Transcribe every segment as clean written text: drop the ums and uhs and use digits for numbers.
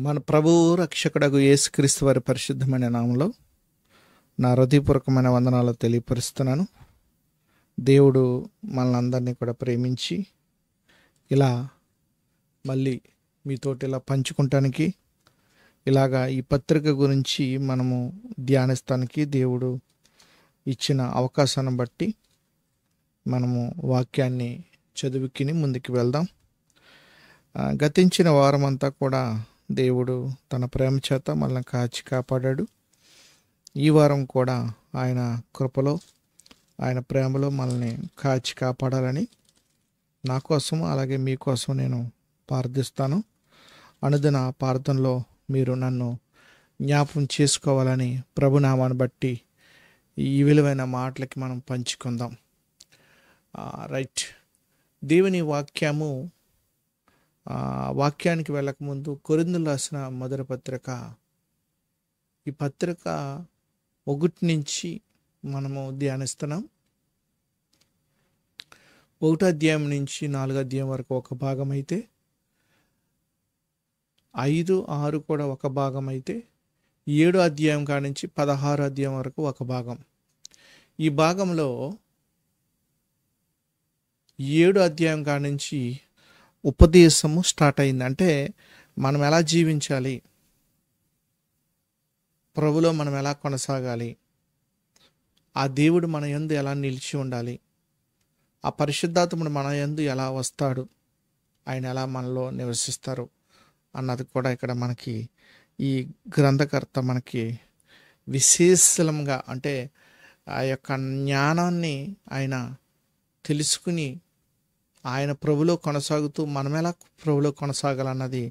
మన ప్రభువు రక్షకుడగు యేసుక్రీస్తు వారి పరిశుద్ధమైన నామంలో నా హృదయపూర్వకమైన వందనాలు తెలియపరుస్తున్నాను. దేవుడు మనల్ని అందరినీ కూడా ప్రేమించి ఇలా మళ్ళీ మీతోటి ఇలా పంచుకుంటానికి, ఇలాగా ఈ పత్రిక గురించి మనము ధ్యానిస్తానికి దేవుడు ఇచ్చిన అవకాశాన్ని బట్టి మనము వాక్యాన్ని చదువుకిని ముందుకు వెళ్దాం. గతించిన వారమంతా కూడా దేవుడు తన ప్రేమ చేత మనల్ని కాచి కాపాడాడు. ఈ వారం కూడా ఆయన కృపలో, ఆయన ప్రేమలో మనల్ని కాచి కాపాడాలని నా కోసం అలాగే మీకోసం నేను ప్రార్థిస్తాను. అనుదిన ప్రార్థనలో మీరు నన్ను జ్ఞాపకం చేసుకోవాలని ప్రభునామాన్ని బట్టి ఈ విలువైన మాటలకి మనం పంచుకుందాం. రైట్, దేవుని వాక్యానికి వెళ్ళకముందు కొరింథీయులకు రాసిన మొదటి పత్రిక, ఈ పత్రిక 1 నుంచి మనము ధ్యానిస్తున్నాం. 1 అధ్యాయం నుంచి 4 అధ్యాయం వరకు ఒక భాగం అయితే, 5, 6 కూడా ఒక భాగం అయితే, 7 అధ్యాయం కాడ నుంచి 16 అధ్యాయం వరకు ఒక భాగం. ఈ భాగంలో 7 అధ్యాయం కాడ నుంచి ఉపదేశము స్టార్ట్ అయింది. అంటే మనం ఎలా జీవించాలి, ప్రభులో మనం ఎలా కొనసాగాలి, ఆ దేవుడు మన యందు ఎలా నిలిచి ఉండాలి, ఆ పరిశుద్ధాత్ముడు మన యందు ఎలా వస్తాడు, ఆయన ఎలా మనలో నివసిస్తారు అన్నది కూడా ఇక్కడ మనకి ఈ గ్రంథకర్త మనకి విశేషంగా, అంటే ఆ యొక్క జ్ఞానాన్ని ఆయన తెలుసుకుని ఆయన ప్రభులో కొనసాగుతూ మనం ఎలా ప్రభులో కొనసాగాలన్నది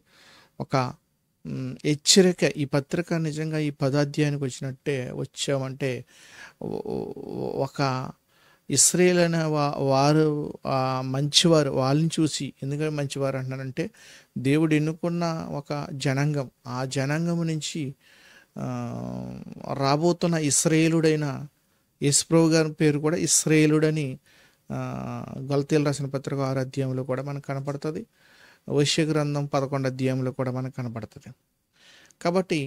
ఒక హెచ్చరిక. ఈ పత్రిక నిజంగా ఈ 10 అధ్యాయానికి వచ్చామంటే ఒక ఇశ్రాయేలు అనే వారు మంచివారు, వాళ్ళని చూసి, ఎందుకంటే మంచివారు అంటున్నానంటే దేవుడు ఎన్నుకున్న ఒక జనాంగం, ఆ జనాంగం నుంచి రాబోతున్న ఇశ్రాయేలుడైన యేసుప్రభు గారి పేరు కూడా ఇశ్రాయేలుడని గలతీయులకు రాసిన పత్రిక 6 అధ్యాయంలో కూడా మనకు కనపడుతుంది. హోషేయ గ్రంథం 11 అధ్యాయంలో కూడా మనకు కనపడుతుంది. కాబట్టి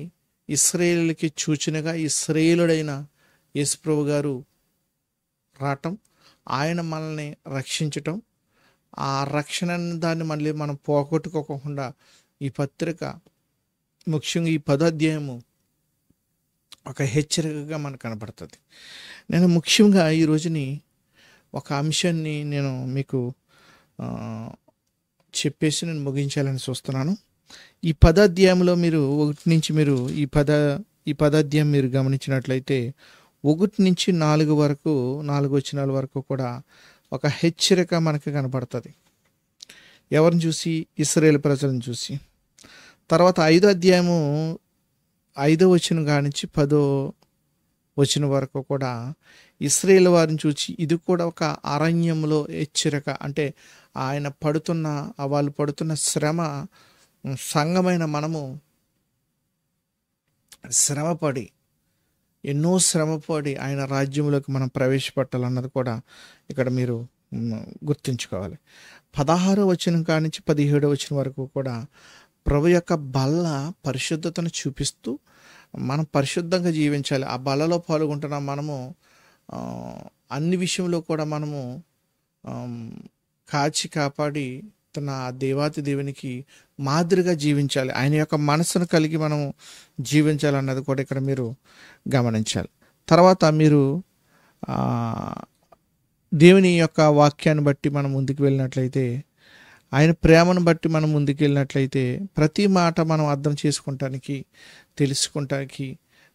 ఇశ్రాయేలుకి సూచనగా ఇశ్రాయేలుడైన యేసుప్రభు గారు రావటం, ఆయన మనల్ని రక్షించటం, ఆ రక్షణ దాన్ని మళ్ళీ మనం పోగొట్టుకోకుండా ఈ పత్రిక ముఖ్యంగా ఈ 10 అధ్యాయము ఒక హెచ్చరికగా మనకు కనపడుతుంది. నేను ముఖ్యంగా ఈ రోజుని ఒక అంశాన్ని నేను మీకు చెప్పేసి నేను ముగించాలని చూస్తున్నాను. ఈ 10 అధ్యాయంలో మీరు 1 నుంచి మీరు ఈ 10 అధ్యాయం మీరు గమనించినట్లయితే 1 నుంచి 4 వరకు, 4 వచనాల వరకు కూడా ఒక హెచ్చరిక మనకి కనపడుతుంది. ఎవరిని చూసి? ఇశ్రాయేలు ప్రజలను చూసి. తర్వాత 5 అధ్యాయము 5వ వచనం కాడి నుంచి 10వ వచనం వరకు కూడా ఇశ్రాయేలు వారిని చూసి, ఇది కూడా ఒక అరణ్యంలో హెచ్చరిక. అంటే వాళ్ళు పడుతున్న శ్రమ, సంఘమైన మనము ఎన్నో శ్రమపడి ఆయన రాజ్యంలోకి మనం ప్రవేశపెట్టాలన్నది కూడా ఇక్కడ మీరు గుర్తుంచుకోవాలి. 16వ వచనం కాడి నుంచి 17వ వచనం వరకు కూడా ప్రభు యొక్క బల్ల పరిశుద్ధతను చూపిస్తూ మనం పరిశుద్ధంగా జీవించాలి. ఆ బల్లలో పాల్గొంటున్న మనము అన్ని విషయంలో కూడా మనము కాచి కాపాడి తన దేవాతి దేవునికి మాదిరిగా జీవించాలి. ఆయన యొక్క మనసును కలిగి మనం జీవించాలన్నది కూడా ఇక్కడ మీరు గమనించాలి. తర్వాత మీరు దేవుని యొక్క వాక్యాన్ని బట్టి మనం ముందుకు వెళ్ళినట్లయితే, ఆయన ప్రేమను బట్టి మనం ముందుకు వెళ్ళినట్లయితే ప్రతి మాట మనం అర్థం చేసుకుంటానికి, తెలుసుకుంటానికి,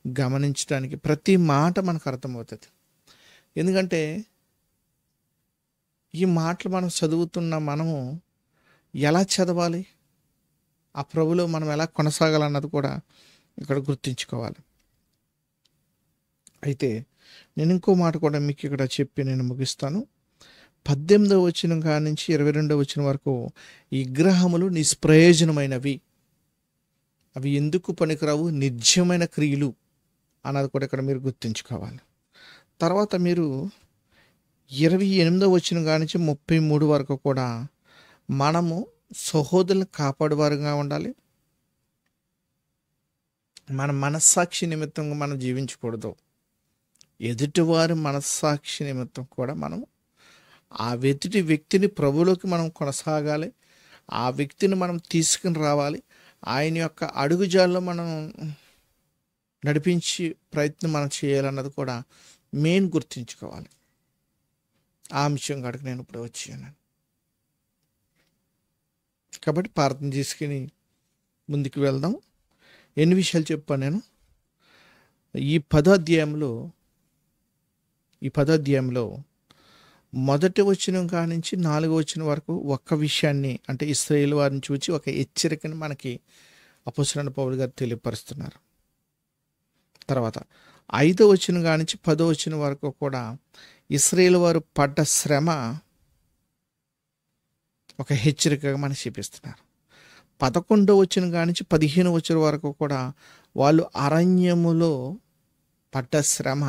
గమనించడానికి ప్రతి మాట మనకు అర్థమవుతుంది. ఎందుకంటే ఈ మాటలు మనం చదువుతున్న మనము ఎలా చదవాలి, ఆ ప్రభులో మనం ఎలా కొనసాగాలన్నది కూడా ఇక్కడ గుర్తుంచుకోవాలి. అయితే నేను ఇంకో మాట కూడా మీకు ఇక్కడ చెప్పి నేను ముగిస్తాను. 18వ వచనం కాడి నుంచి 22వ వచనం వరకు ఈ విగ్రహములు నిష్ప్రయోజనమైనవి, అవి ఎందుకు పనికిరావు, నిర్జమైన క్రియలు అన్నది కూడా ఇక్కడ మీరు గుర్తుంచుకోవాలి. తర్వాత మీరు 28వ వచనం కాడి నుంచి 33 వరకు కూడా మనము సహోదరులను కాపాడువారుగా ఉండాలి, మన మనస్సాక్షి నిమిత్తంగా మనం జీవించకూడదు. ఎదుటివారి మనస్సాక్షి నిమిత్తం కూడా మనం ఆ ఎదుటి వ్యక్తిని ప్రభువులోకి మనం కొనసాగాలి. ఆ వ్యక్తిని మనం తీసుకుని రావాలి. ఆయన యొక్క అడుగుజాల్లో మనం నడిపించి ప్రయత్నం మనం చేయాలన్నది కూడా మెయిన్ గుర్తుంచుకోవాలి. ఆ అంశం కాడికి నేను ఇప్పుడు వచ్చాను. కాబట్టి ప్రార్థన చేసుకుని ముందుకు వెళ్దాం. ఎన్ని విషయాలు చెప్పాను నేను ఈ 10వ అధ్యాయంలో మొదటి వచనం కానించి 4వ వచనం వరకు ఒక్క విషయాన్ని, అంటే ఇశ్రాయేలు వారిని చూచి ఒక హెచ్చరికని మనకి అపోస్తలుడైన పౌలు గారు తెలియపరుస్తున్నారు. తర్వాత 5వ వచనం కానించి 10వ వచనం వరకు కూడా ఇశ్రాయేలు వారు పడ్డ శ్రమ ఒక హెచ్చరికగా మనకి చూపిస్తున్నారు. 11వ వచనం కానించి 15వ వచనం వరకు కూడా వాళ్ళు అరణ్యములో పడ్డ శ్రమ,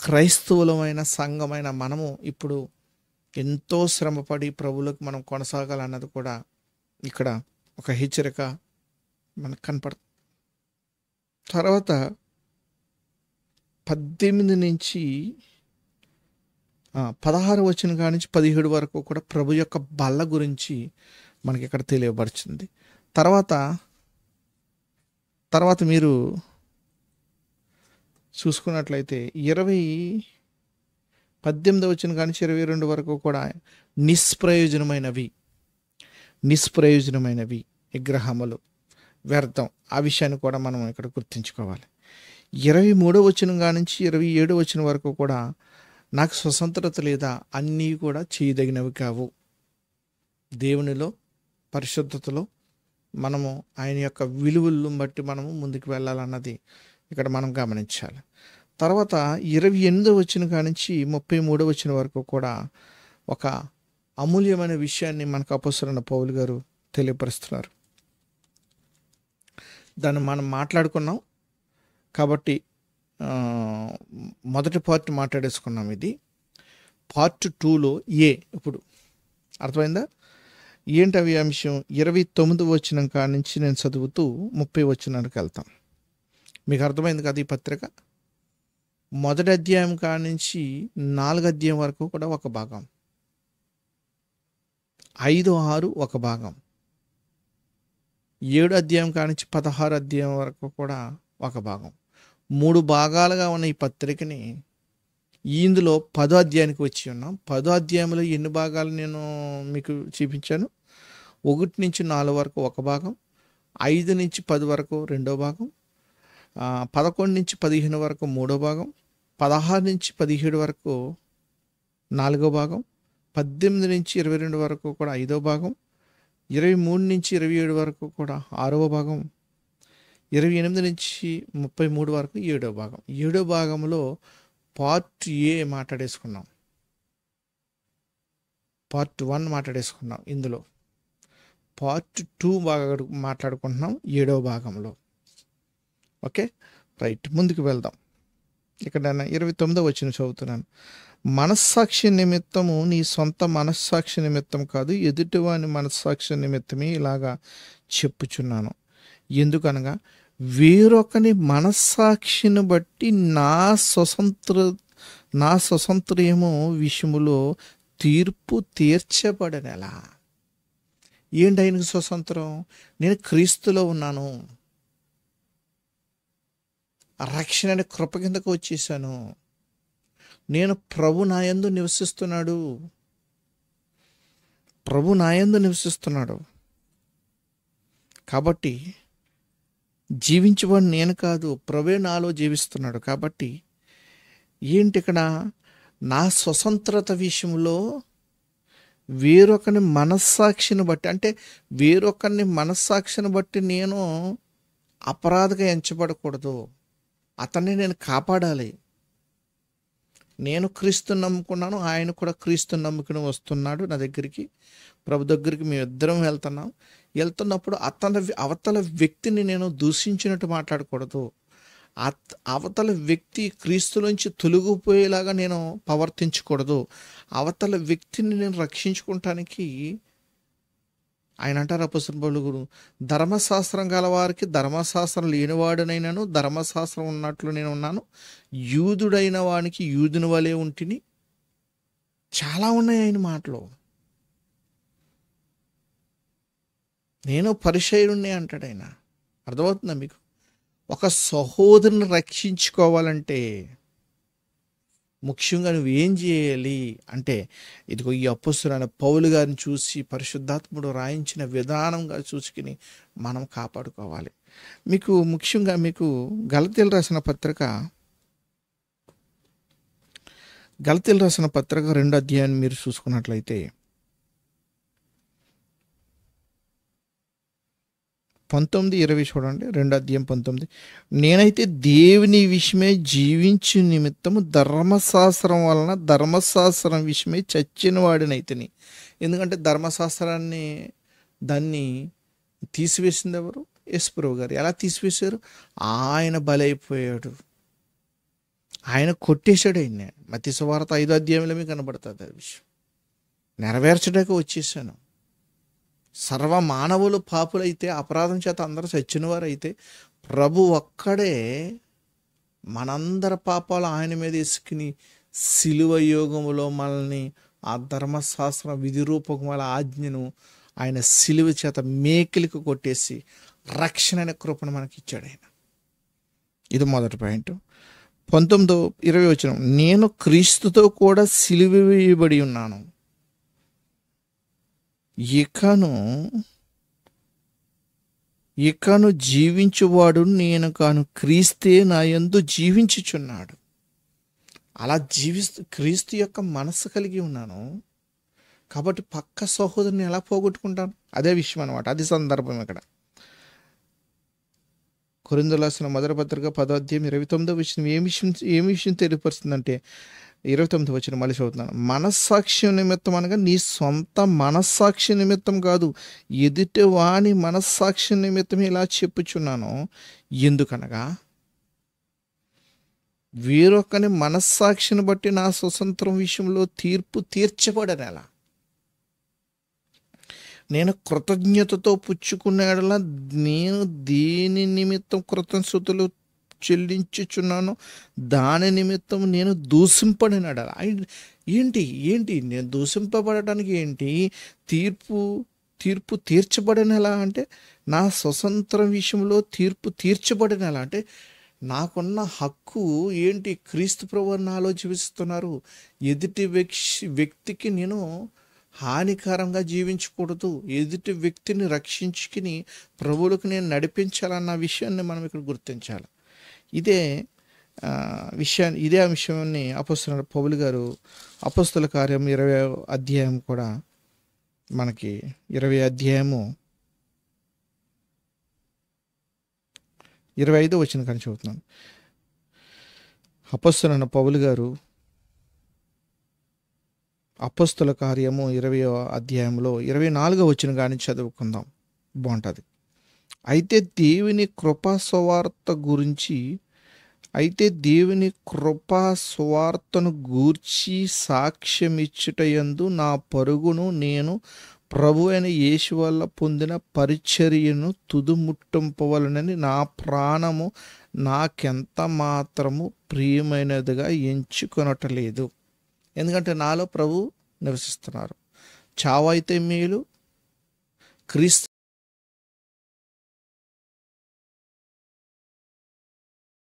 క్రైస్తవులమైన సంఘమైన మనము ఇప్పుడు ఎంతో శ్రమపడి ప్రభువులకు మనం కొనసాగాలన్నది కూడా ఇక్కడ ఒక హెచ్చరిక మనకు కనపడుతుంది. తర్వాత 18 నుంచి 16 వచనం కానించి 17 వరకు కూడా ప్రభు యొక్క బల్ల గురించి మనకి ఇక్కడ తెలియబడుతుంది. తర్వాత మీరు చూసుకున్నట్లయితే 18వ వచనం కానించి 22 వరకు కూడా నిష్ప్రయోజనమైనవి విగ్రహములు వ్యర్థం, ఆ విషయాన్ని కూడా మనం ఇక్కడ గుర్తుంచుకోవాలి. 23వ వచనం కానించి 27వ వచనం వరకు కూడా నాకు స్వతంత్రత లేదా, అన్నీ కూడా చేయదగినవి కావు. దేవునిలో పరిశుద్ధతలో మనము ఆయన యొక్క విలువలను బట్టి మనము ముందుకు వెళ్ళాలన్నది ఇక్కడ మనం గమనించాలి. తర్వాత 28వ వచనం కానించి 33వ వచనం వరకు కూడా ఒక అమూల్యమైన విషయాన్ని మనకు అపోస్తలుడైన పౌలు గారు తెలియపరుస్తున్నారు. దాన్ని మనం మాట్లాడుకున్నాం కాబట్టి మొదటి పార్ట్ మాట్లాడేసుకున్నాం. ఇది పార్ట్ 2లో ఇప్పుడు అర్థమైందా ఏంటి అవి అంశం? 29వ వచనం కానించి నేను చదువుతూ 30వ వచనానికి వెళ్తాం. మీకు అర్థమైంది కదా? ఈ పత్రిక మొదటి అధ్యాయం కానించి 4వ అధ్యాయం వరకు కూడా ఒక భాగం, 5, 6 ఒక భాగం, 7 అధ్యాయం కానించి 16 అధ్యాయం వరకు కూడా ఒక భాగం, 3 భాగాలుగా ఉన్న ఈ పత్రికని ఇందులో 10వ అధ్యాయానికి వచ్చి ఉన్నాం. 10వ అధ్యాయంలో ఎన్ని భాగాలు నేను మీకు చూపించాను? 1 నుంచి 4 వరకు ఒక భాగం, 5 నుంచి 10 వరకు రెండో భాగం, 11 నుంచి 15 వరకు మూడో భాగం, 16 నుంచి 17 వరకు 4వ భాగం, 18 నుంచి 22 వరకు కూడా 5వ భాగం, 23 నుంచి 27 వరకు కూడా 6వ భాగం, 28 నుంచి 33 వరకు 7వ భాగం. 7వ భాగంలో పార్ట్ ఏ మాట్లాడేసుకున్నాం, పార్ట్ 1 మాట్లాడేసుకున్నాం. ఇందులో పార్ట్ 2 బాగా మాట్లాడుకుంటున్నాం 7వ భాగంలో. ఓకే రైట్, ముందుకు వెళ్దాం. ఇక్కడ నేను 29వ వచనం చదువుతున్నాను. మనస్సాక్షి నిమిత్తము, నీ సొంత మనస్సాక్షి నిమిత్తం కాదు, ఎదుటివాని మనస్సాక్షి నిమిత్తమే ఇలాగా చెప్పుచున్నాను. ఎందుకనగా వేరొకని మనస్సాక్షిని బట్టి నా స్వతంత్రము విషయములో తీర్పు తీర్చబడనెలా. ఏంటి ఆయనకు స్వతంత్రం? నేను క్రీస్తులో ఉన్నాను, రక్షణ అనే కృప కిందకు వచ్చేసాను, నేను ప్రభు నాయందు నివసిస్తున్నాడు. కాబట్టి జీవించేవాడు నేను కాదు, ప్రభువే నాలో జీవిస్తున్నాడు. కాబట్టి ఏంటి ఇక్కడ? నా స్వతంత్రత విషయంలో వేరొకని మనస్సాక్షిని బట్టి, అంటే వేరొకరిని మనస్సాక్షిని బట్టి నేను అపరాధిగా ఎంచబడకూడదు, అతన్ని నేను కాపాడాలి. నేను క్రీస్తుని నమ్ముకున్నాను, ఆయన కూడా క్రీస్తుని నమ్ముకుని వస్తున్నాడు నా దగ్గరికి, ప్రభు దగ్గరికి మేము ఇద్దరం వెళ్తున్నప్పుడు అవతల వ్యక్తిని నేను దూషించినట్టు మాట్లాడకూడదు, అవతల వ్యక్తి క్రీస్తులోంచి తొలగిపోయేలాగా నేను ప్రవర్తించకూడదు, అవతల వ్యక్తిని నేను రక్షించుకోవటానికి ఆయన అంటారు అపొస్తలుడు పౌలు, ధర్మశాస్త్రం గలవారికి ధర్మశాస్త్రం లేనివాడునైనాను ధర్మశాస్త్రం ఉన్నట్లు నేను ఉన్నాను, యూదుడైన వానికి యూదుని వలె ఉంటిని. చాలా ఉన్నాయి ఆయన మాటలు. నేను పరిసయ్యుడిని అంటాడు ఆయన. అర్థమవుతుందా మీకు? ఒక సహోదరుని రక్షించుకోవాలంటే ముఖ్యంగా నువ్వేం చేయాలి అంటే, ఇదిగో ఈ అపొస్తలుడైన పౌలు గారిని చూసి, పరిశుద్ధాత్ముడు రాయించిన విధానంగా చూసుకుని మనం కాపాడుకోవాలి. మీకు ముఖ్యంగా మీకు గలతీయులు రాసిన పత్రిక 2వ అధ్యాయాన్ని మీరు చూసుకున్నట్లయితే 19-20 చూడండి. 2వ అధ్యాయం 19. నేనైతే దేవుని విషయమై జీవించు నిమిత్తము ధర్మశాస్త్రం వలన ధర్మశాస్త్రం విషయమై చచ్చిన వాడినైతేని. ఎందుకంటే ధర్మశాస్త్రాన్ని దాన్ని తీసివేసింది ఎవరు? యేసుప్రభు గారు. ఎలా తీసివేశారు? ఆయన బలైపోయాడు, ఆయన కొట్టేశాడు. ఆయన మత్తయి సువార్త 5వ అధ్యాయంలో మీకు కనబడుతుంది ఆ విషయం. నెరవేర్చడానికి వచ్చేసాను. సర్వ మానవులు పాపులైతే, అపరాధం చేత అందరూ చచ్చిన వారైతే, ప్రభు ఒక్కడే మనందరి పాపాలు ఆయన మీద వేసుకుని సిలువ యోగములో మనల్ని ఆ ధర్మశాస్త్రం విధి రూపకమైన ఆజ్ఞను ఆయన సిలువ చేత మేకిలికి కొట్టేసి రక్షణ అనే కృపను మనకి ఇచ్చాడు ఆయన. ఇది మొదటి పాయింట్. 19-20 వచనం. నేను క్రీస్తుతో కూడా సిలువ వేయబడి ఉన్నాను, ఇకను జీవించువాడు నేను కాను, క్రీస్తే నా యందు జీవించుచున్నాడు. అలా క్రీస్తు యొక్క మనస్సు కలిగి ఉన్నాను కాబట్టి పక్క సహోదరుని ఎలా పోగొట్టుకుంటాను? అదే విషయం అనమాట. అది సందర్భం ఇక్కడ. కొరింథీయులకు రాసిన మొదటి పత్రిక 10వ అధ్యాయం 29వ వచనం ఏం విషయం తెలియపరుస్తుందంటే, 29వ వచనం మళ్ళీ చదువుతున్నాను. మనస్సాక్ష్యం నిమిత్తం అనగా నీ సొంత మనస్సాక్షి నిమిత్తం కాదు, ఎదుటి వాని మనస్సాక్షి నిమిత్తం ఇలా చెప్పుచున్నాను. ఎందుకనగా వేరొకని మనస్సాక్షిని బట్టి నా స్వతంత్రం విషయంలో తీర్పు తీర్చబడనేలా నేను కృతజ్ఞతతో పుచ్చుకునేలా నేను దేని నిమిత్తం కృతజ్ఞతలు చెల్లించుచున్నాను, దాని నిమిత్తం నేను దూషింపడినాడు. ఏంటి నేను దూషింపబడటానికి ఏంటి? తీర్పు తీర్చబడినలా అంటే నా స్వతంత్రం విషయంలో తీర్పు తీర్చబడినలా అంటే నాకున్న హక్కు ఏంటి? క్రీస్తు ప్రభువు నాలో జీవిస్తున్నారు. ఎదుటి వ్యక్తికి నేను హానికరంగా జీవించకూడదు, ఎదుటి వ్యక్తిని రక్షించుకుని ప్రభువులకు నేను నడిపించాలన్న విషయాన్ని మనం ఇక్కడ గుర్తించాలి. ఇదే ఆ విషయాన్ని అపొస్తలుడైన పౌలు గారు అపొస్తల కార్యం 20వ అధ్యాయం కూడా మనకి 20వ అధ్యాయము 25వ వచనం కానీ చదువుతున్నాను. అపొస్తలుడైన పౌలు గారు అపొస్తల కార్యము 20వ అధ్యాయంలో 24వ వచనం కానీ చదువుకుందాం, బాగుంటుంది. అయితే దేవుని కృపా సువార్తను గూర్చి సాక్ష్యమిచ్చుటయందు నా పరుగును నేను ప్రభు అయిన యేసు వల్ల పొందిన పరిచర్యను తుదుముట్టింపవలనని నా ప్రాణము నాకెంత మాత్రము ప్రియమైనదిగా ఎంచుకొనటలేదు. ఎందుకంటే నాలో ప్రభు నివసిస్తున్నారు. చావైతే మేలు, క్రీస్తు